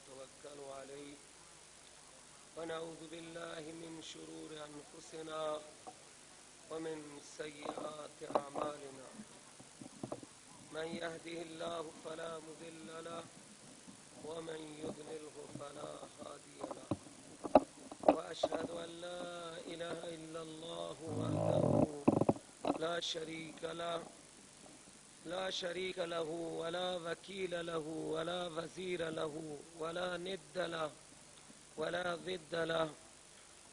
ونتوكل عليه ونعوذ بالله من شرور أنفسنا ومن سيئات أعمالنا من يهده الله فلا مضل له ومن يضلله فلا هادي له وأشهد أن لا إله إلا الله وحده لا شريك له ولا وكيل له ولا وزير له ولا ند له ولا ضد له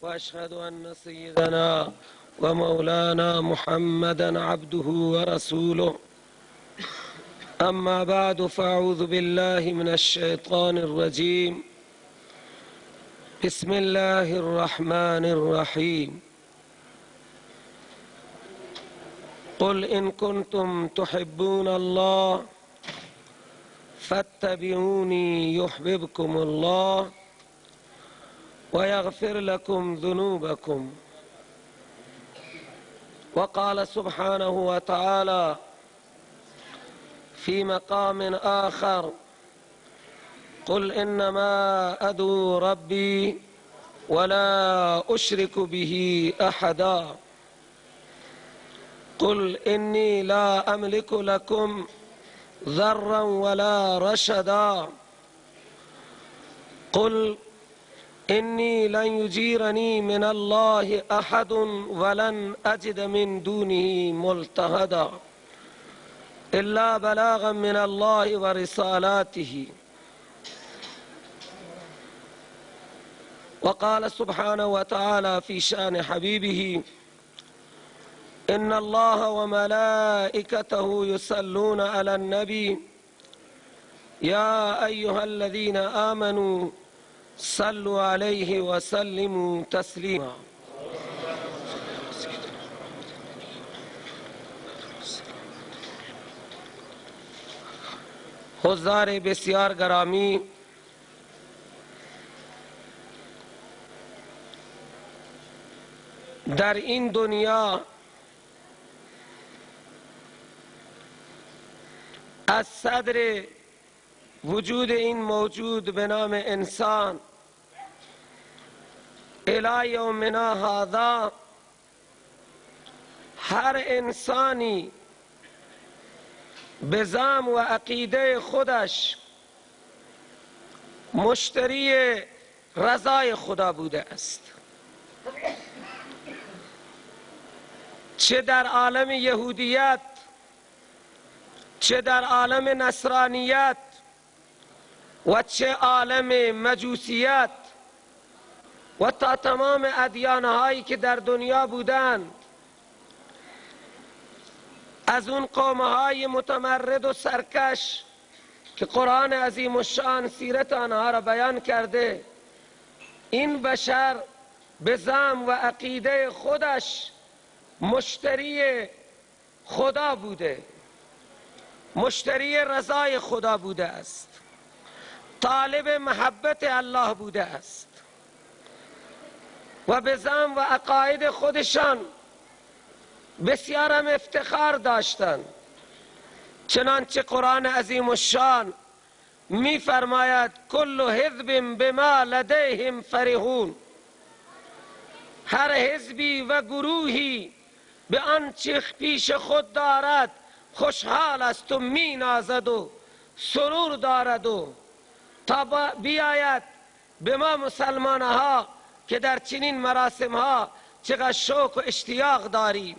وأشهد أن سيدنا ومولانا محمدا عبده ورسوله أما بعد فأعوذ بالله من الشيطان الرجيم بسم الله الرحمن الرحيم قل إن كنتم تحبون الله فاتبعوني يحببكم الله ويغفر لكم ذنوبكم. وقال سبحانه وتعالى في مقام آخر قل إنما أدعو ربي ولا أشرك به أحدا قل إني لا أملك لكم ضرا ولا رشدا قل إني لن يجيرني من الله أحد ولن أجد من دونه ملتحدا إلا بلاغا من الله ورسالاته. وقال سبحانه وتعالى في شأن حبيبه إن الله وملائكته يصلون على النبي يا أيها الذين آمنوا صلوا عليه وسلموا تسلیما. حضار بسیار گرامی، در این دنیا از صدر وجود این موجود به نام انسان الی یومنا هذا هر انسانی به زعم و عقیده خودش مشتری رضای خدا بوده است، چه در عالم یهودیت چه در عالم نصرانیت و چه عالم مجوسیت و تا تمام ادیانهایی که در دنیا بودند، از اون قومهای متمرد و سرکش که قرآن عظیم الشان سیرت آنها را بیان کرده، این بشر به زعم و عقیده خودش مشتری خدا بوده، مشتری رضای خدا بوده است، طالب محبت الله بوده است و به زعم و عقاید خودشان بسیار هم افتخار داشتند، چنانچه قرآن عظیم الشان می فرماید کل حزب بما لدیهم فرحون، هر حزبی و گروهی به آنچه پیش خود دارد خوشحال است و می نازد و سرور دارد و تا بیاید به ما مسلمان ها که در چنین مراسم ها چقدر شوق و اشتیاق داریم،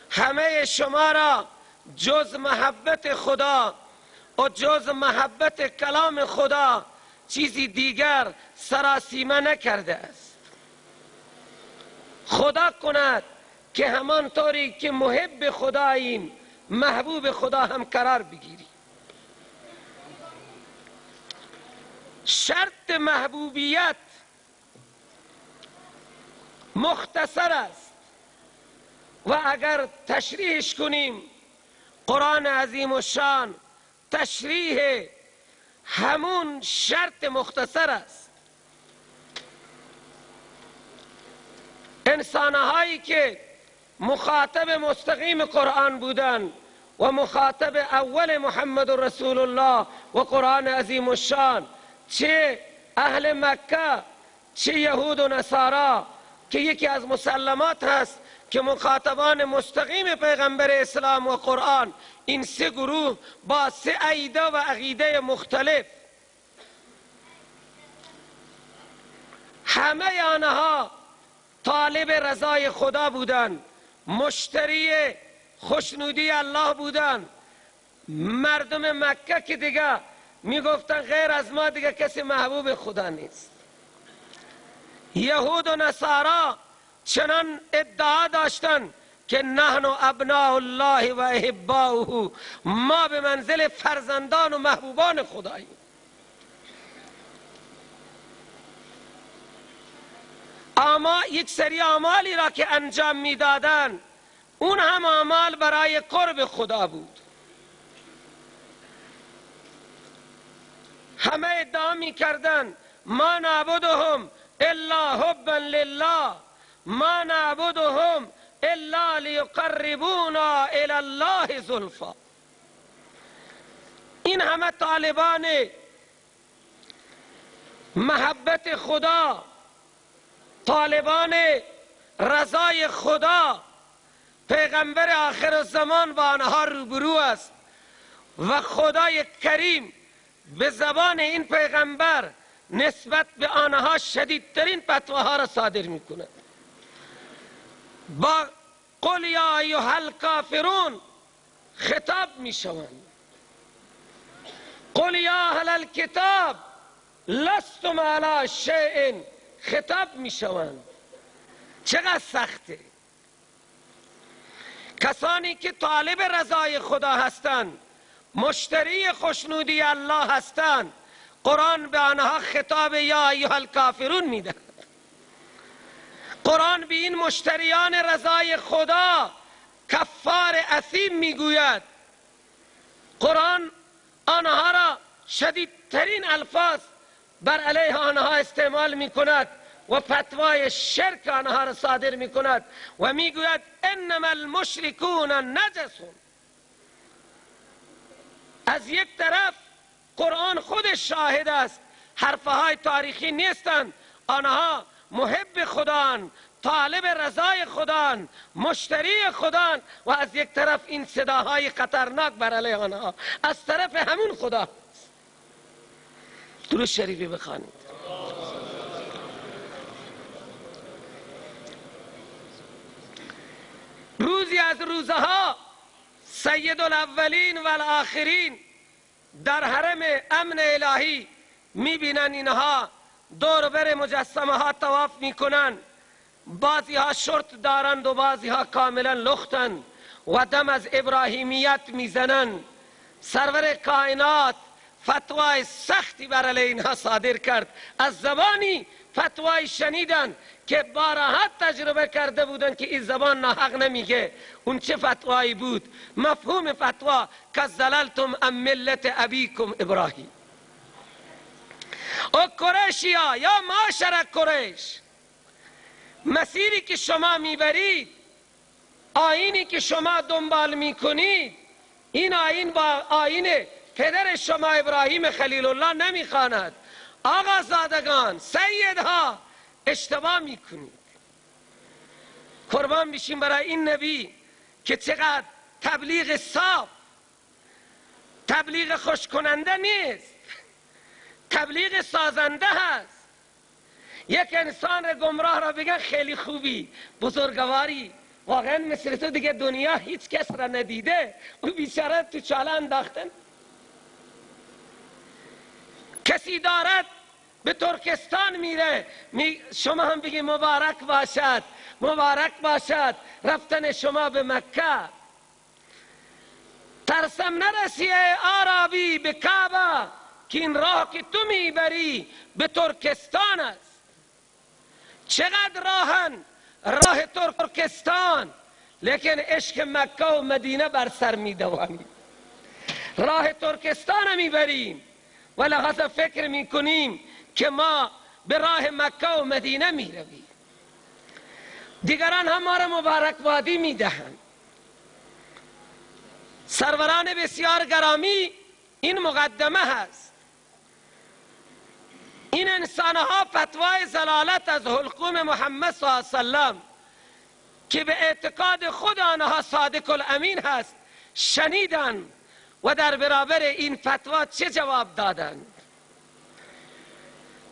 همه شما را جز محبت خدا و جز محبت کلام خدا چیزی دیگر سراسیمه نکرده است. خدا کند که همانطوری که محب خداییم محبوب خدا هم قرار بگیریم. شرط محبوبیت مختصر است و اگر تشریحش کنیم قرآن عظیم الشان تشریح همون شرط مختصر است. انسانهایی که مخاطب مستقیم قرآن بودند و مخاطب اول محمد رسول الله و قرآن عظیم الشان چه اهل مکه چه یهود و نصارا که یکی از مسلمات هست که مخاطبان مستقیم پیغمبر اسلام و قرآن این سه گروه با سه عقیده و عقیده مختلف، همه آنها طالب رضای خدا بودند، مشتری خوشنودی الله بودند. مردم مکه که دیگه میگفتن غیر از ما دیگه کسی محبوب خدا نیست. یهود و نصارا چنان ادعا داشتن که نحن ابناء الله و احباؤه، ما به منزل فرزندان و محبوبان خداییم. اما یک سری اعمالی را که انجام میدادند اون هم اعمال برای قرب خدا بود. همه ادعا میکردند ما نعبدهم الا حبا لله، ما نعبدهم الا لیقربونا الی الله زلفا. این همه طالبان محبت خدا، طالبان رضای خدا، پیغمبر آخر الزمان با آنها روبرو است و خدای کریم به زبان این پیغمبر نسبت به آنها شدیدترین فتواها را صادر می کند. با قل یا ایها الکافرون خطاب می شوند. قل یا اهل الکتاب لستم علی شیء خطاب می شوند. چقدر سخته. کسانی که طالب رضای خدا هستند، مشتری خوشنودی الله هستند، قرآن به آنها خطاب یا ایها الکافرون می دهد. قرآن به این مشتریان رضای خدا کفار اثیم می گوید. قرآن آنها را شدیدترین الفاظ بر علیه آنها استعمال می کند و فتوای شرک آنها را صادر می کند و می گوید انما المشرکون نجسون. از یک طرف قرآن خودش شاهد است، حرفهای تاریخی نیستند، آنها محب خداند، طالب رضای خداند، مشتری خداند، و از یک طرف این صداهای خطرناک بر علیه آنها از طرف همون خدا. درود شریفی بخوانید. روزی از روزها سید الاولین و الاخرین در حرم امن الهی میبینن اینها دور بر مجسمه ها طواف میکنن، بعضی ها شرط دارند و بعضی ها کاملا لختند و دم از ابراهیمیت میزنن. سرور کائنات فتوای سختی بر علیه اینها صادر کرد. از زبانی فتوای شنیدن که بارها تجربه کرده بودن که این زبان ناحق نمیگه. اون چه فتوایی بود؟ مفهوم فتوا که زللتم ام ملت ابیکم ابراهیم. او قریشیا یا معاشر قریش، مسیری که شما میبرید، آیینی که شما دنبال میکنید، این آیین با آیین پدر شما ابراهیم خلیل الله نمیخواند. آقا زادگان، سیدها، اشتباه میکنید. قربان بشیم برای این نبی که چقدر تبلیغ صاف، تبلیغ خوش کننده نیست، تبلیغ سازنده هست. یک انسان را گمراه را بگن خیلی خوبی، بزرگواری، واقعا مثل تو دیگه دنیا هیچ کس را ندیده، اون بیچاره تو چاله انداختن. کسی دارد به ترکستان میره، شما هم بگی مبارک باشد، مبارک باشد رفتن شما به مکه. ترسم نرسی ای عربی به کعبه که این راه که تو میبری به ترکستان است. چقدر راهن، راه ترکستان، لیکن عشق مکه و مدینه بر سر میدوانیم. راه ترکستان میبریم و لحظه فکر میکنیم که ما به راه مکه و مدینه میرویم. دیگران هم ما را مبارکبادی میدهند. سروران بسیار گرامی، این مقدمه هست. انسانها فتوای ضلالت از حلقوم محمد صلی الله علیه وسلم که به اعتقاد خود آنها صادق الامین هست شنیدند و در برابر این فتوا چه جواب دادند؟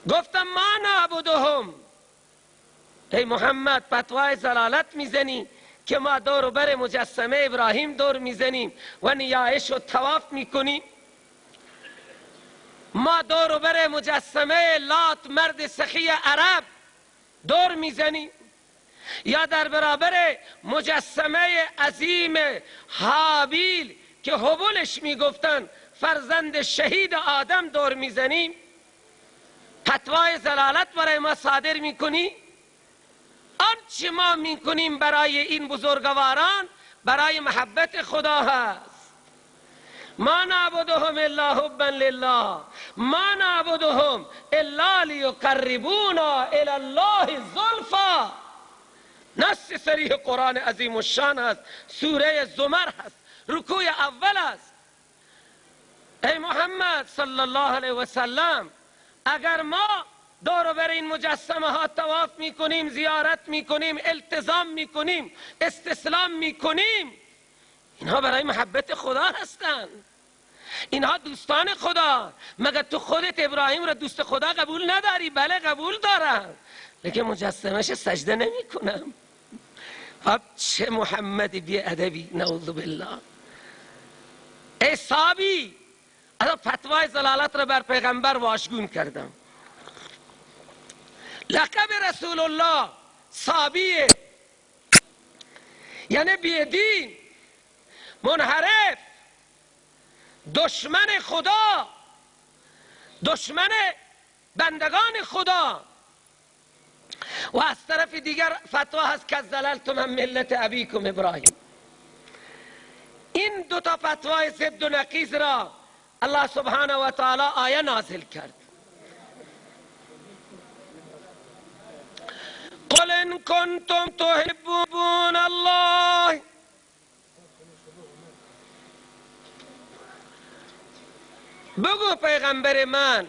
گفتم ما نعبدهم. ای محمد فتوای ضلالت میزنی که ما دور و بر مجسمه ابراهیم دور میزنیم و نیایش و طواف میکنیم؟ ما دور و بر مجسمه لات مرد سخی عرب دور میزنیم؟ یا در برابر مجسمه عظیم هابیل که هبلش میگفتن فرزند شهید آدم دور میزنیم؟ فتوای ضلالت برای ما صادر میکنی؟ آنچه ما میکنیم برای این بزرگواران برای محبت خدا هست. ما نعبدهم الا حبا لله، ما نعبدهم الا لیقربونا الی الله زلفا. نص صریح قرآن عظیم الشان است، سوره زمر هست، رکوع اول است. ای محمد صلی الله علیه و سلم، اگر ما دور بر این مجسمه ها طواف میکنیم، زیارت میکنیم، التزام میکنیم، استسلام میکنیم، اینها برای محبت خدا هستند، اینها دوستان خدا. مگر تو خودت ابراهیم را دوست خدا قبول نداری؟ بله قبول دارم، لیکن مجسمهش سجده نمی کنم. خب چه محمد بی ادبی، نعوذ بالله. ای صحابی، از فتوای ضلالت را بر پیغمبر واشگون کردم. لقب رسول الله صحابیه، یعنی بیدین، منحرف، دشمن خدا، دشمن بندگان خدا. و از طرف دیگر فتوا هست که زللتم من ملت ابیکم ابراهیم. این دو تا فتوای ضد و نقیض را الله سبحانه و تعالی آیه نازل کرد. قل ان کنتم تحبون الله، بگو پیغمبر من،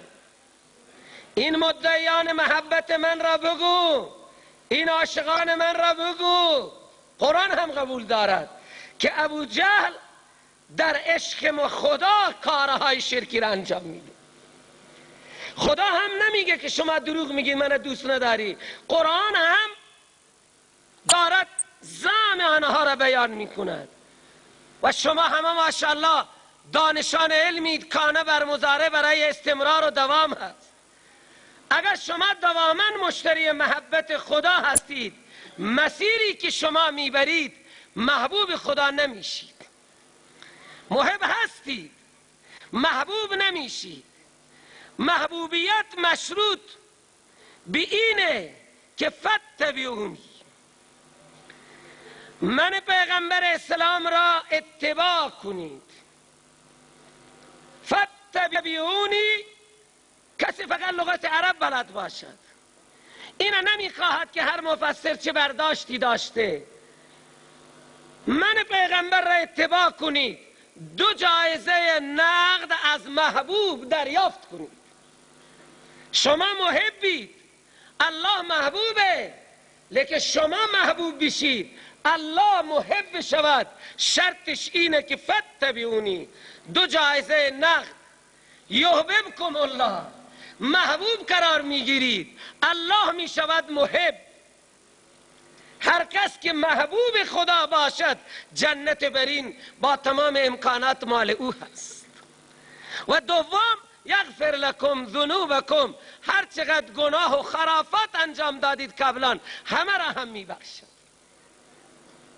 این مدعیان محبت من را بگو، این عاشقان من را بگو. قرآن هم قبول دارد که ابو جهل در عشق خدا کارهای شرکی را انجام میده. خدا هم نمیگه که شما دروغ میگید من دوست نداری، قرآن هم دارد زعم آنها را بیان میکند. و شما همه ماشاءالله دانشان علمید، کانه بر مضارع برای استمرار و دوام هست. اگر شما دواما مشتری محبت خدا هستید، مسیری که شما میبرید محبوب خدا نمیشید. محب هستید، محبوب نمیشید. محبوبیت مشروط به اینه که فتبعونی، من پیغمبر اسلام را اتباع کنید. فتبعونی، کسی فقط لغت عرب بلد باشد. اینا نمیخواهد که هر مفسر چه برداشتی داشته. من پیغمبر را اتباع کنید، دو جایزه نقد از محبوب دریافت کنید. شما محبید، الله محبوبه، لیکن شما محبوب بشید الله محب شود. شرطش اینه که فتبعونی، دو جایزه نقد. یحببکم الله، محبوب قرار میگیرید، الله میشود محب. هر کس که محبوب خدا باشد جنت برین با تمام امکانات مال او هست. و دوم یغفر لکم ذنوبکم، هر چقدر گناه و خرافات انجام دادید قبلا همه را هم میبخشد.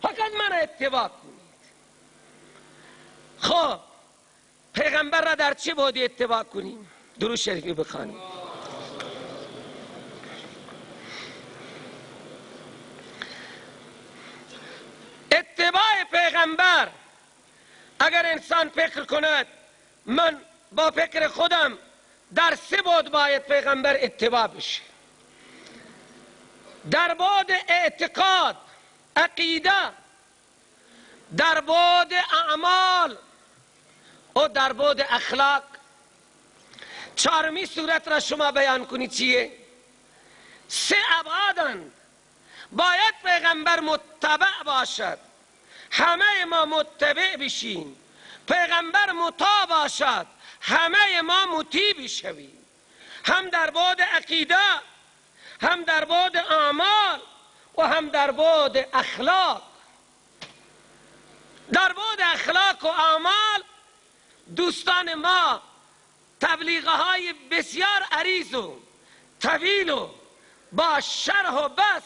فقط من اتباع کنید. خب پیغمبر را در چه بودی اتباع کنیم؟ درود شریفی بخوانیم. اتباع پیغمبر، اگر انسان فکر کند من با فکر خودم در سه بود باید پیغمبر اتباع بشه: در بود اعتقاد، عقیده، در بود اعمال و در بود اخلاق. چهارمی صورت را شما بیان کنید چیه؟ 3 ابعادند. باید پیغمبر متبع باشد، همه ما متبع بشیم. پیغمبر مطاع باشد، همه ما مطیع بشویم. هم در بعد عقیده، هم در بعد اعمال و هم در بعد اخلاق. در بعد اخلاق و اعمال دوستان ما تبلیغه های بسیار عریض و طویل و با شرح و بسط.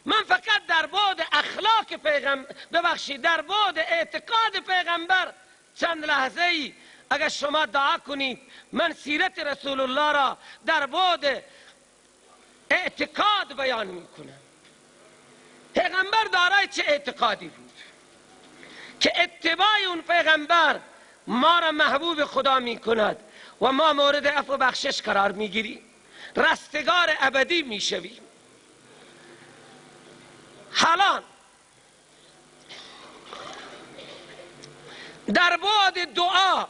من فقط در بعد اخلاق پیغمبر، ببخشید، در بعد اعتقاد پیغمبر چند لحظه ای اگر شما دعا کنید من سیرت رسول الله را در بعد اعتقاد بیان میکنم. پیغمبر دارای چه اعتقادی بود که اتباع اون پیغمبر ما را محبوب خدا میکند و ما مورد عفو و بخشش قرار میگیریم، رستگار ابدی میشویم. حالا در بعد دعا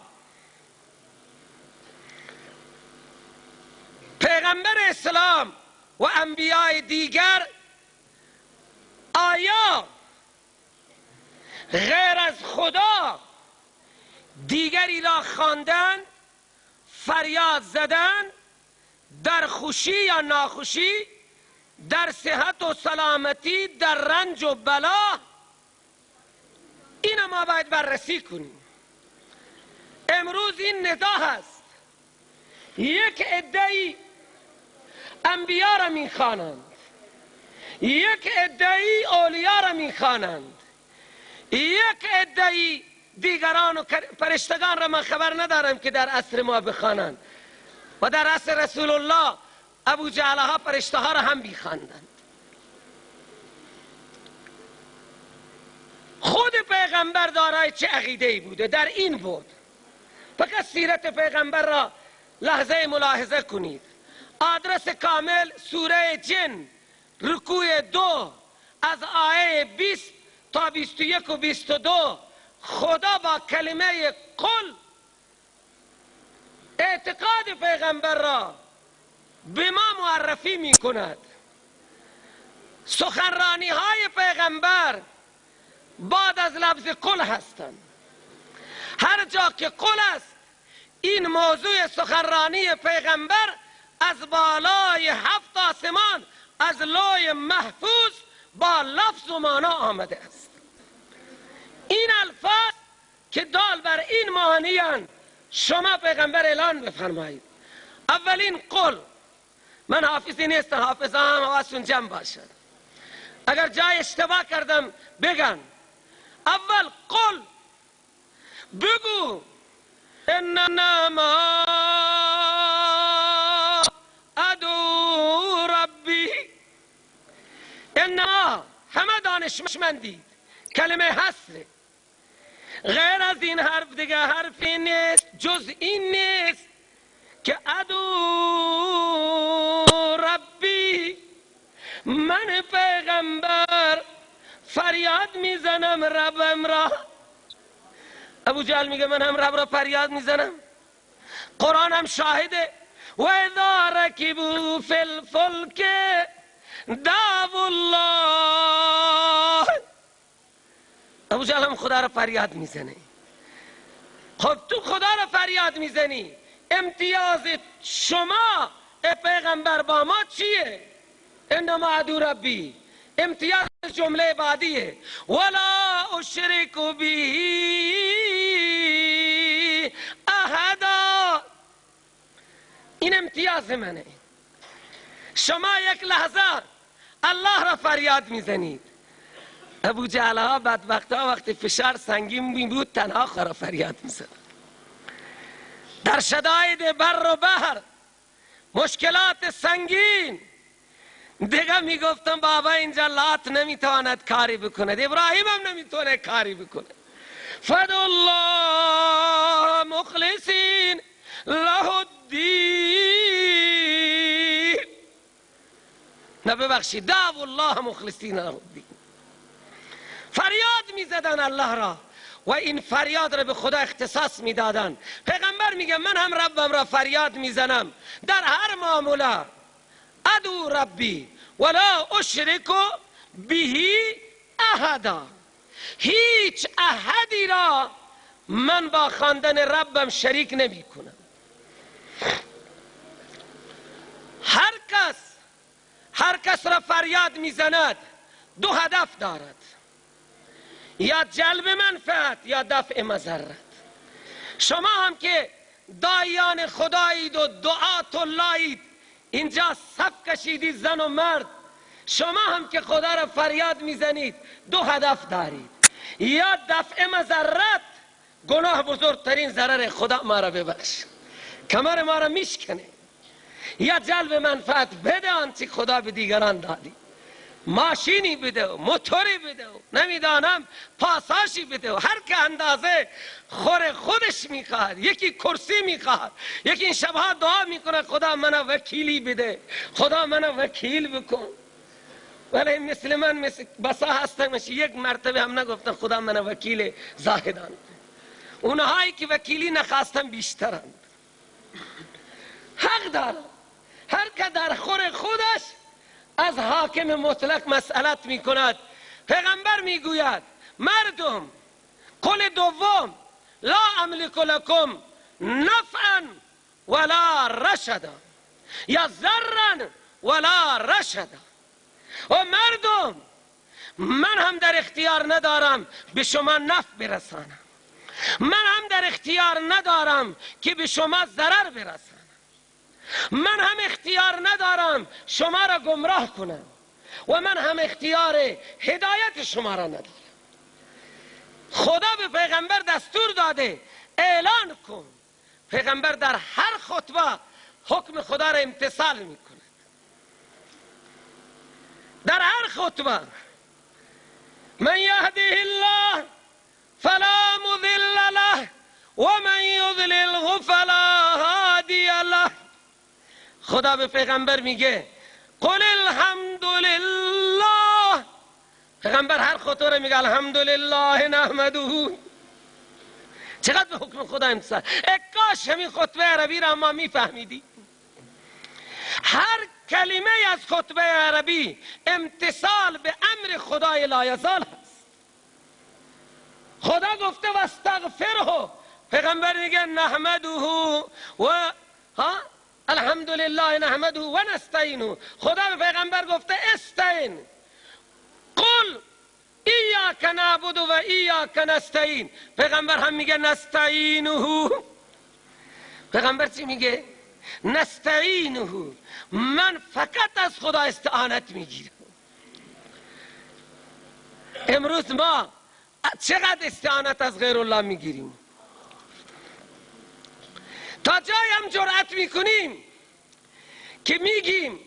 پیغمبر اسلام و انبیاء دیگر آیا غیر از خدا دیگری را خواندند، فریاد زدند در خوشی یا ناخوشی، در صحت و سلامتی، در رنج و بلا؟ این ما باید بررسی کنیم. امروز این ندا هست، یک عده‌ای انبیا را میخوانند، یک عده‌ای اولیا را میخوانند، یک عده‌ای دیگران و فرشتگان را من خبر ندارم که در عصر ما بخوانند و در عصر رسول الله ابو جهلها فرشته ها را هم میخواندند. خود پیغمبر دارای چه عقیده ای بوده در این بود؟ فقط سیرت پیغمبر را لحظه ملاحظه کنید. آدرس کامل سوره جن رکوع 2 از آیه 20 تا 21 و 22. خدا با کلمه قل اعتقاد پیغمبر را به ما معرفی می کند. سخنرانی های پیغمبر بعد از لفظ قل هستند. هر جا که قل است این موضوع سخنرانی پیغمبر از بالای 7 آسمان از لوح محفوظ با لفظ و معنا آمده است. این الفاظ که دال بر این معانی‌اند شما پیغمبر اعلان بفرمایید. اولین قل، من حافظی نیستم، حافظ هم حواسشون جمع باشد، اگر جای اشتباه کردم بگن. اول قل، بگو انما ادعو ربی. انما همه دانشمندید کلمه حصره، غیر از این حرف دیگه حرفی نیست جز این نیست که ادعو ربی، من پیغمبر فریاد میزنم ربم را. ابو جهل میگه من هم رب را فریاد میزنم. قرآن هم شاهده. و اذا رکبوا فی الفلک دعوا الله. ابو جهل هم خدا را فریاد میزنه. خب تو خدا را فریاد میزنی، امتیاز شما پیغمبر با ما چیه؟ انما ادعو ربی. امتیاز جمله بعدیه ولا اشرک به احدا. این امتیاز منه. شما یک لحظه الله را فریاد میزنید. ابو جهلها بدبختها وقتی فشار سنگین بود تنها خدا را فریاد میزد. در شدائد بر و بحر مشکلات سنگین دیگه میگفتم بابا اینجا لات نمیتواند کاری بکند، ابراهیم هم نمیتونه کاری بکنه. فدعوا الله مخلصین له الدین. نه ببخشید، دعوا الله مخلصین له الدین. فریاد میزدن الله را و این فریاد را به خدا اختصاص میدادن. پیغمبر پیغمبر میگه من هم ربم را فریاد میزنم در هر معامله، ادعو ربی ولا اشرک به احدا، هیچ احدی را من با خواندن ربم شریک نمی کنم. هر کس را فریاد میزند دو هدف دارد، یا جلب منفعت یا دفع مضرت. شما هم که دایان خدایید و دعات اللهید، اینجا صف کشیدید زن و مرد، شما هم که خدا را فریاد میزنید دو هدف دارید، یا دفع مضرت، گناه بزرگترین ضرر، خدا ما را ببخش کمر ما را میشکنه، یا جلب منفعت، بده آنچه خدا به دیگران دادی، ماشینی بده و موتوری بده و نمیدانم پاساشی بده و هر که اندازه خودش میخواد. یکی کرسی میخواد، یکی این شبها دعا میکنه خدا منو وکیلی بده، خدا منو وکیل بکن. ولی مثل من مثل بسا هستن یک مرتبه هم نگفتن خدا منو وکیل زاهدان. اونهایی که وکیلی نخواستن بیشترند. حق دارن هر که در خور خودش از حاکم مطلق مسئلت می کند. پیغمبر می گوید مردم، قول دوم لا املک لکم نفعا ولا رشدا یا ضرا ولا رشدا. و مردم، من هم در اختیار ندارم به شما نفع برسانم، من هم در اختیار ندارم که به شما ضرر برسانم، من هم اختیار ندارم شما را گمراه کنم و من هم اختیار هدایت شما را ندارم. خدا به پیغمبر دستور داده اعلان کن. پیغمبر در هر خطبه حکم خدا را امتثال می کند. در هر خطبه من یهده الله فلا مضل له و من یضلله فلا هادی له. خدا به پیغمبر میگه قل الحمدلله. پیغمبر هر خطوره میگه الحمدلله نحمده. چقدر به حکم خدا امتثال. کاش همین خطبه عربی را ما میفهمیدی. هر کلمه از خطبه عربی امتثال به امر خدای لایزال هست. خدا گفته واستغفره، پیغمبر میگه نحمده و الحمدلله نحمده و نستعینه. خدا به پیغمبر گفته استعین. قل ایاک نعبد و ایاک نستعین. پیغمبر هم میگه نستعینه. پیغمبر چی میگه؟ نستعینه، من فقط از خدا استعانت میگیرم. امروز ما چقدر استعانت از غیر الله میگیریم؟ تا جایی هم جرأت میکنیم که میگیم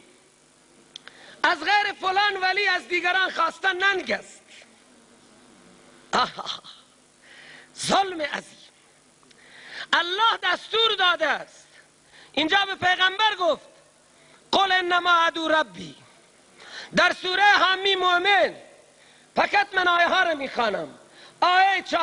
از غیر فلان ولی از دیگران خواستن ننگ است. ظلم عظیم. الله دستور داده است. اینجا به پیغمبر گفت قل انما ادعو ربی. در سوره حامی مومن فقط من آیه ها را میخوانم. آیه 14،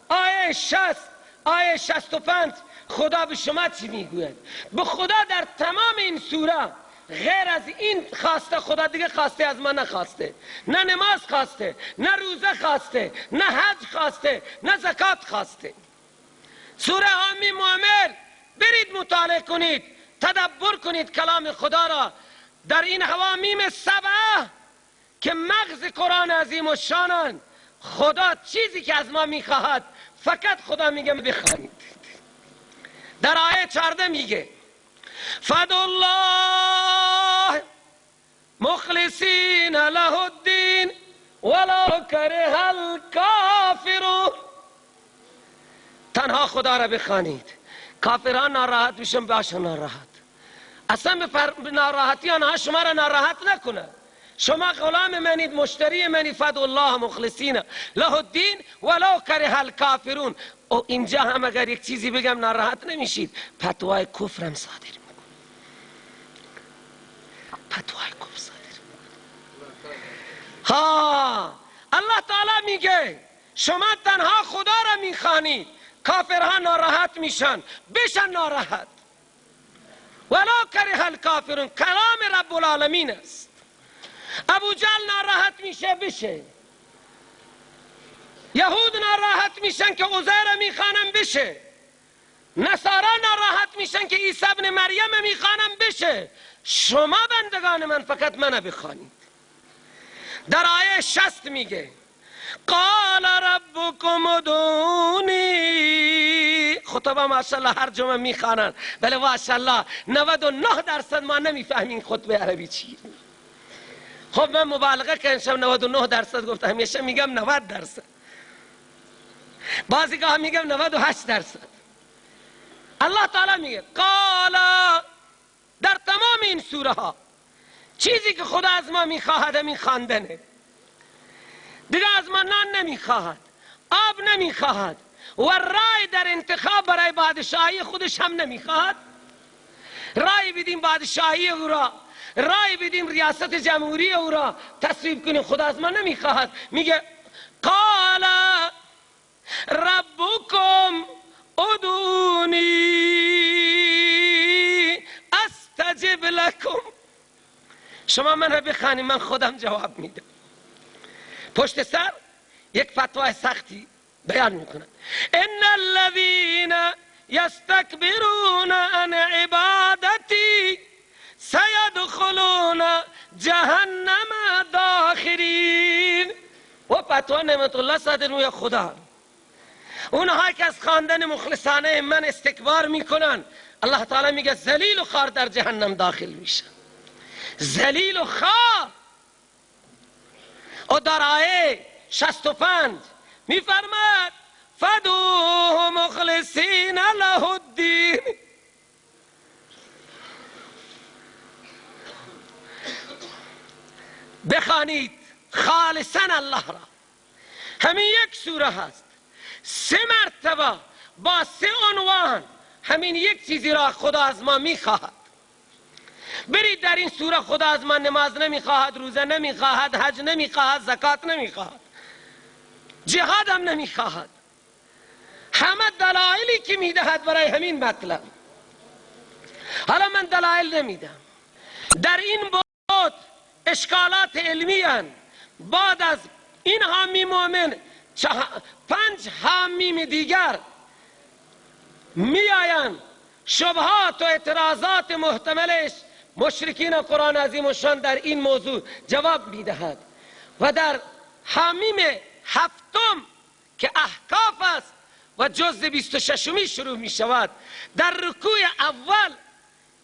آیه 60، آیه 65 خدا به شما چی میگوید؟ به خدا در تمام این سوره غیر از این خواسته، خدا دیگه خواسته از ما نخواسته. نه نماز خواسته، نه روزه خواسته، نه حج خواسته، نه زکات خواسته. سوره حامی مومن برید مطالعه کنید، تدبر کنید کلام خدا را در این حوامیم سبعه که مغز قرآن عظیم و شانان. خدا چیزی که از ما میخواهد فقط خدا میگه بخوانید. در آیه 14 میگه فدعوا الله مخلصین له الدین ولو کره الکافرون. تنها خدا را بخوانید، کافران ناراحت بشن باشن ناراحت. اصلا به ناراحتی آنها شما را ناراحت نکنه. شما غلام منید، مشتری منید. فدعوا الله مخلصین له الدین ولو کره الکافرون. او اینجا هم اگر یک چیزی بگم ناراحت نمیشید، فتوای کفرم صادر میکنم. فتوای کفر صادر میکنم. الله تعالی میگه شما تنها خدا را میخوانید، کافرها ناراحت میشن، بشن ناراحت. ولو کره الکافرون، کلام رب العالمین است. ابو جهل ناراحت میشه، بشه. یهود ناراحت میشن که عزیر میخوانن، بشه. نصارا ناراحت میشن که عیسی ابن مریم میخوانن، بشه. شما بندگان من فقط منو بخوانید. در آیه 60 میگه قال ربکم ادعونی. خطبه ماشاءالله هر جمعه میخوانن، ولی ماشاءالله 99% ما نمیفهمیم خطبه عربی چیه. خب من مبالغه کردم، 99% گفتم، همیشه میگم 90%، بعضی گاه میگم 98%. الله تعالی میگه قال، در تمام این سوره ها چیزی که خدا از ما میخواهد همین خواندنه. دیگه از ما نان نمیخواهد، آب نمیخواهد و رای در انتخاب برای بادشاهی خودش هم نمیخواهد. رای بدیم بادشاهی او را، رای بدیم ریاست جمهوری او را تصویب کنیم. خدا از ما نمیخواهد. میگه قال ربکم ادعونی استجب لکم. شما من را بخوانید، من خودم جواب میدم. پشت سر یک فتوای سختی بیان میکنن. ان الذین یستکبرون عن عبادتی سیدخلون جهنم داخرین. و فتوا نعمت الله صادر میگه خدا اونها که از خواندن مخلصانه من استکبار میکنن، الله تعالی میگه ذلیل و خوار در جهنم داخل میشن. ذلیل و خوار. و در آیه 65 میفرماد فدوه مخلصین له الدین. بخوانید خالصا الله را. همین یک سوره هست، 3 مرتبه با 3 عنوان همین یک چیزی را خدا از ما میخواهد. برید در این سوره خدا از ما نماز نمیخواهد، روزه نمیخواهد، حج نمیخواهد، زکات نمیخواهد، جهاد هم نمیخواهد. همه دلایلی که میدهد برای همین مطلب. حالا من دلایل نمیدم. در این بود اشکالات علمی هستند. بعد از این حامی مومن 5 حامیم دیگر میآیند شبهات و اعتراضات محتملش مشرکین قرآن عظیم الشان در این موضوع جواب میدهد. و در حامیم 7 که احقاف است و جزء 26 شروع می شود، در رکوع اول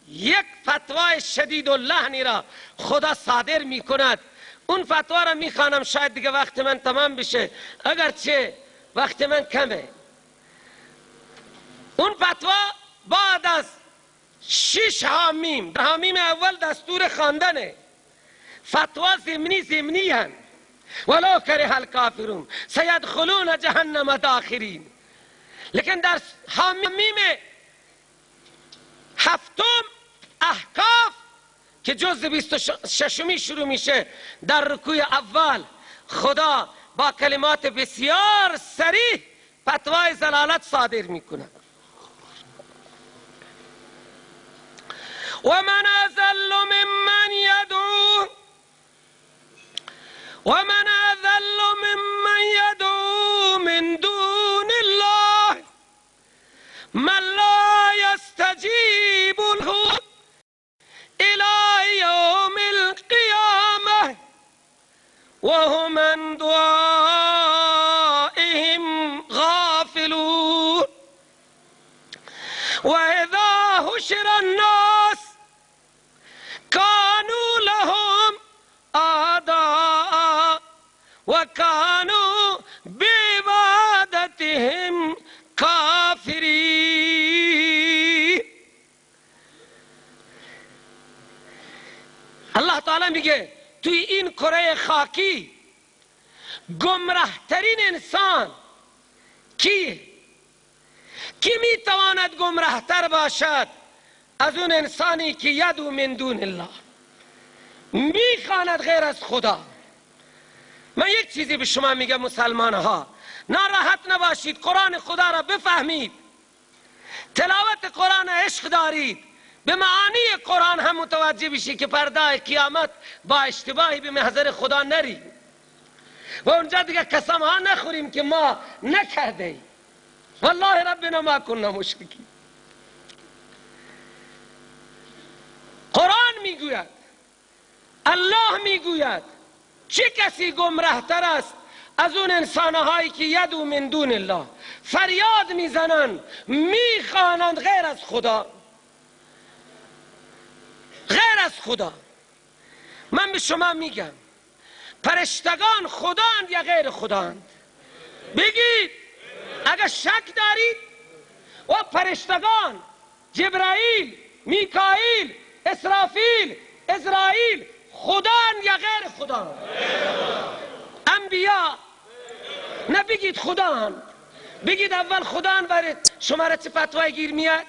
یک فتوای شدید اللحنی را خدا صادر می کند. اون فتوا را می خوانم، شاید دیگه وقت من تمام بشه، اگرچه وقت من کمه. اون فتوا بعد از 6 حامیم، در حامیم اول دستور خواندنه، فتوا ضمنی هست. ولو کره الکافرون سیدخلون جهنم داخرین. لیکن در حامیم 7 احقاف که جزء 26 شروع میشه، در رکوع اول خدا با کلمات بسیار صریح فتوای ضلالت صادر میکنه. ومن اضل ممن يدعو من دون الله من لا يستجيب له الى يوم القيامه وهم عن دعائهم غافلون. واذا حشر الناس كانوا لهم أعداء وكانوا بعبادتهم كافرين. الله تعالی میگه توی این کره خاکی گمراه ترین انسان کیه؟ کی میتواند گمراه تر باشد از اون انسانی که یدعو من دون الله، میخواند غیر از خدا. من یک چیزی به شما میگم مسلمان ها، ناراحت نباشید، قرآن خدا را بفهمید، تلاوت قرآن عشق دارید، به معانی قرآن هم متوجه بشید که پرده قیامت با اشتباهی به محضر خدا نرید و اونجا دیگه قسم ها نخوریم که ما نکرده ایم. والله ربنا ما کننا مشرکین. قرآن میگوید، الله میگوید چه کسی گمراه تر است از اون انسانهایی که یدعو من دون الله، فریاد میزنند میخوانند غیر از خدا، غیر از خدا. من به شما میگم فرشتگان خداند یا غیر خداند؟ بگید اگر شک دارید. و فرشتگان جبرائیل، میکائیل، اسرافیل، ازرائیل خداند یا غیر خداند؟ انبیا نه بگید خداند، بگید اول خداند برای شما را چه فتوای گیر میاد؟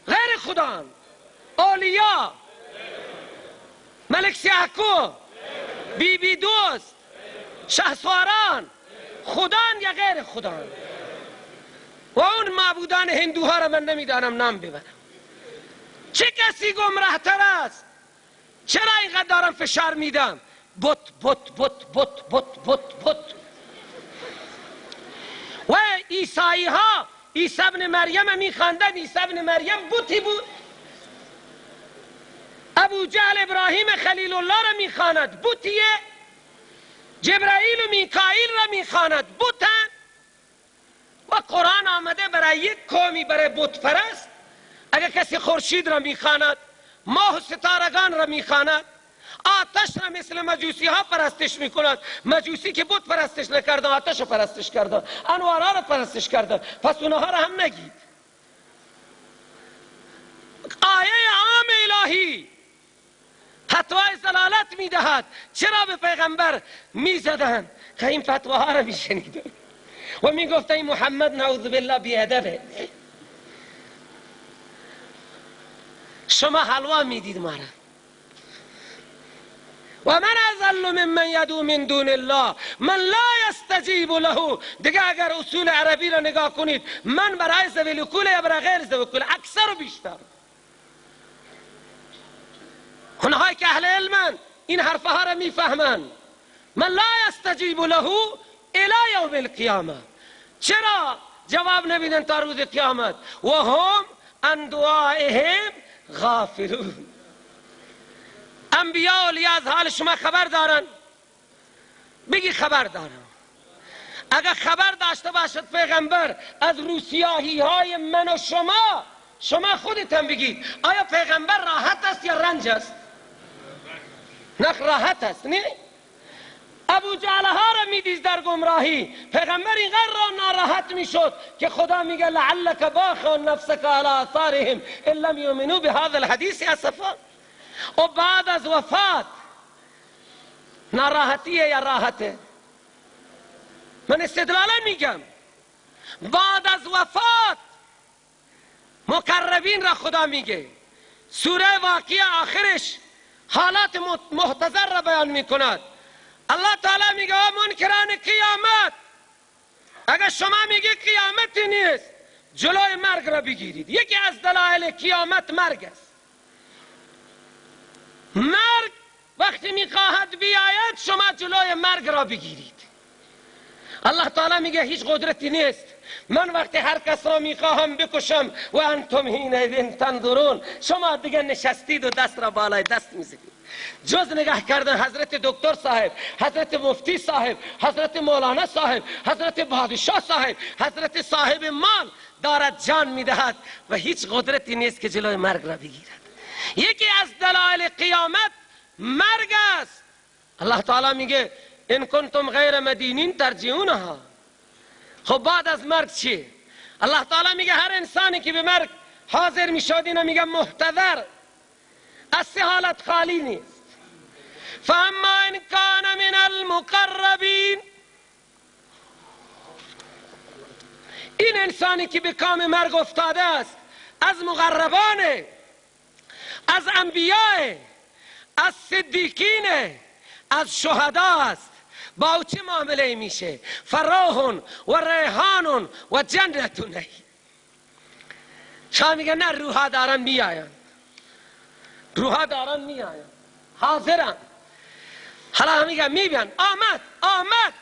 غیر خداند. اولیاء، ملک سیاهکو، بی بی دوست، شهسواران خداند یا غیر خداند؟ و اون معبودان هندوها را من نمیدانم نام ببرم. چه کسی گمراه تر است؟ چرا اینقدر دارم فشار میدم؟ بت بت بت بت بت بت بت. و عیسایی ها عیسی ابن مریم میخواندن، عیسی ابن مریم بتی بود. ابو جهل ابراهیم خلیل الله را میخواند، بتیه. جبرائیل و میکائیل را میخواند، بتن. و قرآن آمده برای یک قومی، برای بت پرست. اگر کسی خورشید را میخواند، ماه و ستارگان را میخواند، آتش را مثل مجوسی ها پرستش میکند. مجوسی که بت پرستش نکردن، آتش را پرستش کردن، انوارها را پرستش کردن، پس اونها را هم نگید. آیه عام الهی فتوای ضلالت میدهد. چرا به پیغمبر میزدن که این فتواها را میشنیدن و میگفت ای محمد نعوذ بالله بیادبه. شما حلوا میدید ما را. و من اضل ممن یدعو من دون الله من لا یستجیب له. دیگه اگر اصول عربی را نگاه کنید، من برای ذوی الکول یا برای غیر ذوی الکول، اکثر و بیشتر اونهایی که اهل علمن این حرفها را میفهمند. من لا یستجیب له الی یوم القیامه. چرا جواب نمیدن تا روز قیامت؟ و هم عن دعائهم غافلون. انبیاء و اولیاء از حال شما خبر دارن؟ بگی خبر دارن. اگر خبر داشته باشد پیغمبر از روسیاهی های من و شما خودتان بگید آیا پیغمبر راحت است یا رنج است؟ نه راحت است. نه ابو جهل ها را میدید در گمراهی، پیغمبر اینقدر را ناراحت میشد که خدا میگه لعلک باخع نفسک علی آثارهم ان لم یؤمنوا بهذا الحدیث اسفا. و بعد از وفات ناراحتیه یا راحته؟ من استدلالا میگم بعد از وفات مقربین را خدا میگه. سوره واقعه آخرش حالات محتضر را بیان میکند. الله تعالی میگه منکران قیامت، اگر شما میگه قیامت نیست، جلوی مرگ را بگیرید. یکی از دلایل قیامت مرگ است. مرگ وقتی میخواهد بیاید شما جلوی مرگ را بگیرید. الله تعالی میگه هیچ قدرتی نیست. من وقتی هر کس را میخواهم بکشم و انتم حینئذ تنظرون، شما دیگه نشستید و دست را بالای دست میزنید. جز نگاه کردن حضرت دکتر صاحب، حضرت مفتی صاحب، حضرت مولانا صاحب، حضرت بادشاه صاحب، حضرت صاحب مال دارد جان میدهد و هیچ قدرتی نیست که جلوی مرگ را بگیرد. یکی از دلایل قیامت مرگ است. الله تعالی میگه ان کنتم غیر مدینین ترجعونها. خب بعد از مرگ چی؟ الله تعالی میگه هر انسانی که به مرگ حاضر میشد اینا میگه محتضر، از سه حالت خالی نیست. فاما ان کان من المقربین، این انسانی که به کام مرگ افتاده است از مقربانه، از انبیاء، از صدیقین، از شهدا است. با او چه معامله میشه؟ فراح و ریحان و جنت نعیم. شما میگن نه روحا دارن میآین، روحا دارن میآین، حاضرن. حالا میگن میبین آمد.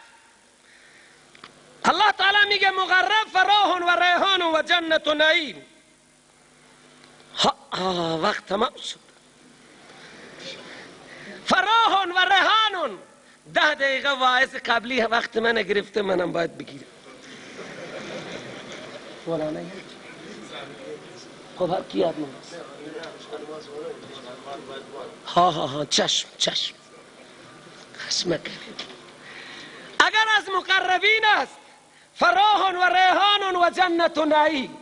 الله تعالی میگه مقرب فراح و ریحان و جنت نعیم. وقت تمام شد. فراح و ریحان. 10 دقیقه واعظ قبلی وقت من گرفته، منم باید بگیرم. مولانا خب هر کی یاد نیست. ها چشم خشم کنید. اگر از مقربین است فراح و ریحان و جنت نعیم،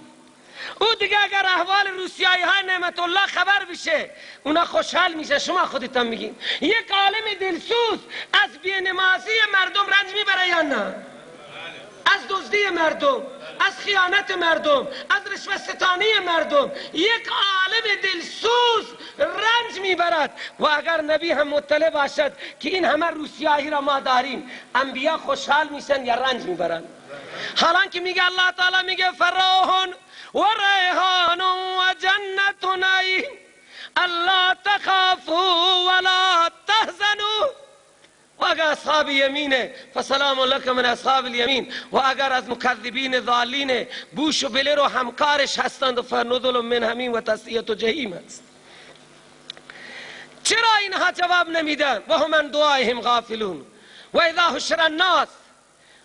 او دیگه اگر احوال روسیایی های نعمت الله خبر بشه اونا خوشحال میشه. شما خودتان میگین یک عالم دلسوز از بی‌نمازی مردم رنج میبره یا نه؟ از دزدی مردم، از خیانت مردم، از رشوه ستانی مردم یک عالم دلسوز رنج میبرد. و اگر نبی هم مطلع باشد که این همه روسیایی را ما داریم، انبیا خوشحال میشن یا رنج میبرن؟ حالا که میگه الله تعالی میگه فراح و ریحان و جنت نعیم الا تخافوا ولا تحزنوا. و اگر اصحاب یمینه فسلام لکم من اصحاب الیمین. و اگر از مکذبین ضالین بوش و بلر و همکارش هستند فنزل من حمیم و تصلیة جحیم است. چرا اینها جواب نمیدن؟ و هم من دعایهم غافلون. و اذا حشر الناس،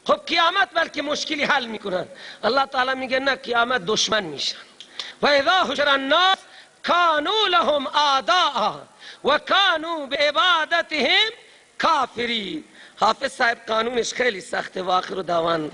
خب قیامت بلکه مشکلی حل میکنن. الله تعالی میگه نه، قیامت دشمن میشن. و اذا حشر الناس کانوا لهم اعداء و کانوا بعبادتهم کافرین. حافظ صاحب قانونش خیلی سخته. و آخر دعوانا